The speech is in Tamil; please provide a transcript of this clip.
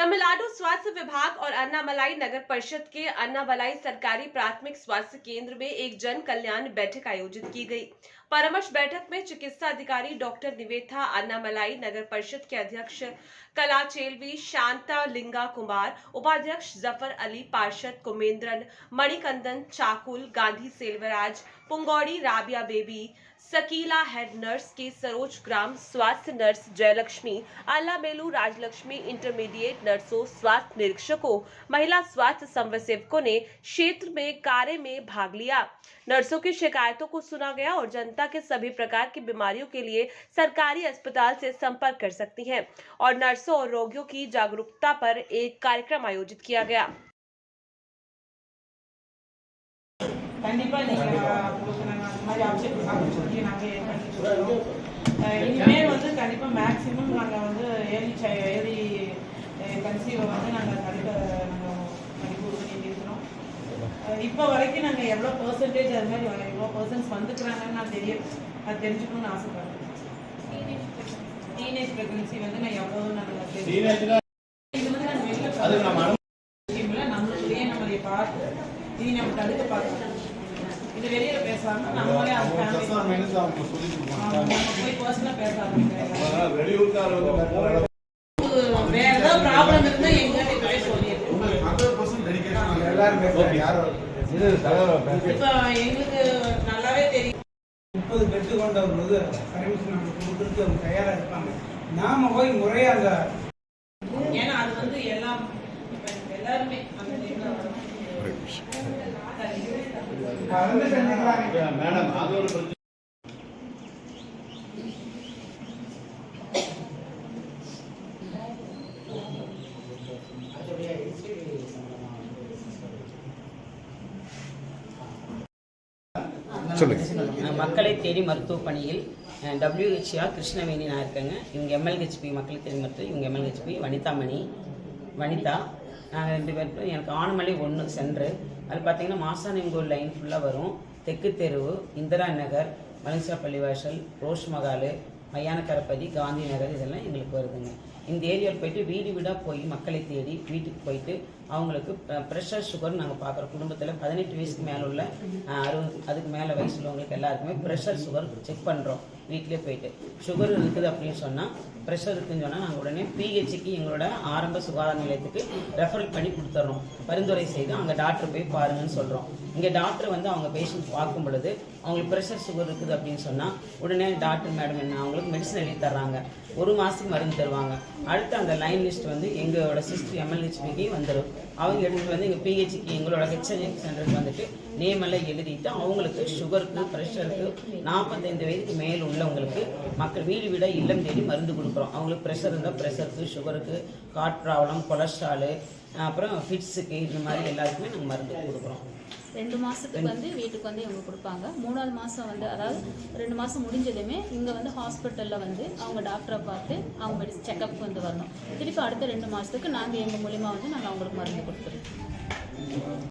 तमिलनाडु स्वास्थ्य विभाग और अन्नामलाई नगर परिषद के अन्नामलाई सरकारी प्राथमिक स्वास्थ्य केंद्र में एक जन कल्याण बैठक आयोजित की गई। परामर्श बैठक में चिकित्सा अधिकारी डॉक्टर निवेथा, अन्नामलाई नगर परिषद के अध्यक्ष कलाचेलवी शांता लिंगा कुमार, उपाध्यक्ष जफर अली, पार्षद कुमेंद्रन, मणिकंदन, चाकुल, गांधी सेल्वराज, पुंगौड़ी, राबिया बेबी, सकीला, हेड नर्स के सरोज ग्राम, स्वास्थ्य नर्स जयलक्ष्मी, अल्लामेलू, राजलक्ष्मी, इंटरमीडिएट नर्सों, स्वास्थ्य निरीक्षकों, महिला स्वास्थ्य समन्वयकों ने क्षेत्र में कार्य में भाग लिया। नर्सों की शिकायतों को सुना गया और जनता के सभी प्रकार की बीमारियों के लिए सरकारी अस्पताल से संपर्क कर सकती हैं और नर्सों और रोगियों की जागरूकता पर एक कार्यक्रम आयोजित किया गया। கண்டிப்பா நீங்க உங்களுக்கு நாங்க அந்த மாதிரி ஆப்ஷன் சொல்லி நாங்க பண்ணிட்டு இனிமேல் வந்து கண்டிப்பா மேக்ஸிமம் நாங்க வந்து ஏர்லி கன்சீவை வந்து நாங்க கண்டிப்பா நாங்க பண்ணி கொடுக்க இருக்கிறோம். இப்போ வரைக்கும் நாங்க எவ்வளவு பெர்சன்டேஜ் அது மாதிரி எவ்வளவு பர்சன்ஸ் வந்துக்கிறாங்கன்னு நான் அது தெரிஞ்சுக்கணும்னு ஆசைப்படுறேன். டீனேஜ் பிரெக்னன்சி வந்து நான் எவ்வளவு நாங்க தெரிஞ்சுக்கிறோம். இது வந்து நான் வெளியில நம்மளுடைய நம்மளுடைய பார்த்து இது நம்ம தடுக்க பார்க்கணும். இது வெளியில பேசாம நம்மளே அந்த ஃபேமிலி போய் பர்சனலா பேச ஆரம்பிக்கிறேன். வேற ஏதாவது ப்ராப்ளம் இருந்தா எங்க போய் சொல்லிடுறோம். 100% டெடிகேஷன் எல்லாரும் பேசுறாங்க. யாரோ இது இப்ப எங்களுக்கு நல்லாவே தெரியும். 30 பெட் கொண்ட ஒரு சர்வீஸ் நம்ம கொடுத்துட்டு அவங்க தயாரா இருப்பாங்க. நாம போய் முறையா அந்த ஏன்னா அது வந்து எல்லாம் எல்லாருமே அந்த மேடம் அது ஒரு மக்களை தேடி மருத்துவ பணியில் WHR கிருஷ்ணவேணி நான் இருக்கேங்க. இவங்க MLHP மக்களை தேடி மருத்துவம், இவங்க MLHP வனிதா. நாங்கள் 2 பேரும். எனக்கு ஆனமலை 1 சென்ட்ரு. அது பார்த்தீங்கன்னா மாசாணிங்கோல் லைன் ஃபுல்லாக வரும். தெற்கு தெருவு, இந்திரா நகர், மலேசியா பள்ளிவாசல், ரோஷ் மகால், மையானக்கரப்பதி, காந்தி நகர் இதெல்லாம் எங்களுக்கு வருதுங்க. இந்த ஏரியாவில் போய்ட்டு வீடு வீடாக போய் மக்களை தேடி வீட்டுக்கு போயிட்டு அவங்களுக்கு ப்ரெஷர் சுகர் நாங்கள் பார்க்குறோம். குடும்பத்தில் 18 வயசுக்கு மேலே உள்ள 60 அதுக்கு மேலே வயசு உள்ளவங்களுக்கு எல்லாருக்குமே ப்ரெஷர் சுகர் செக் பண்ணுறோம். வீட்டிலே போயிட்டு சுகர் இருக்குது அப்படின்னு சொன்னால், ப்ரெஷர் இருக்குன்னு சொன்னால் நாங்கள் உடனே PHக்கு எங்களோட ஆரம்ப சுகாதார நிலையத்துக்கு ரெஃபரல் பண்ணி கொடுத்துட்றோம். பரிந்துரை செய்து அங்கே டாக்டர் போய் பாருங்கன்னு சொல்கிறோம். இங்கே டாக்டர் வந்து அவங்க பேஷண்ட் பார்க்கும் பொழுது அவங்களுக்கு ப்ரெஷர் சுகர் இருக்குது அப்படின்னு சொன்னால் உடனே டாக்டர் மேடம் என்ன அவங்களுக்கு மெடிசன் எழுதி தர்றாங்க. 1 மாதத்துக்கு மருந்து தருவாங்க. அடுத்து அந்த லைன் லிஸ்ட் வந்து எங்களோட சிஸ்டர் MLHPக்கு வந்துடும். அவங்க எடுத்துகிட்டு வந்து எங்கள் PHக்கு எங்களோட HNX சென்டருக்கு வந்துட்டு நேமெல்லாம் எழுதிட்டு அவங்களுக்கு சுகருக்கு, ப்ரெஷருக்கு 45 வயதுக்கு மேல் உள்ளவங்களுக்கு மக்கள் வீடு வீட இல்லம் தேடி மருந்து கொடுக்குறோம். அவங்களுக்கு ப்ரெஷர் இருந்தால் ப்ரெஷருக்கு, சுகருக்கு, ஹார்ட் ப்ராப்ளம், கொலஸ்ட்ராலு, அப்புறம் ஃபிட்ஸுக்கு இந்த மாதிரி எல்லாத்துக்குமே நாங்கள் மருந்து கொடுக்குறோம். 2 மாதத்துக்கு வந்து வீட்டுக்கு வந்து இவங்க கொடுப்பாங்க. 3ஆவது மாதம் வந்து அதாவது 2 மாதம் முடிஞ்சதுமே இங்கே வந்து ஹாஸ்பிட்டலில் வந்து அவங்க டாக்டரை பார்த்து அவங்க செக்கப்புக்கு வந்து வரணும். திருப்பி அடுத்த 2 மாதத்துக்கு நாங்கள் எங்கள் மூலிமா வந்து நாங்கள் அவங்களுக்கு மருந்து கொடுத்துருவோம்.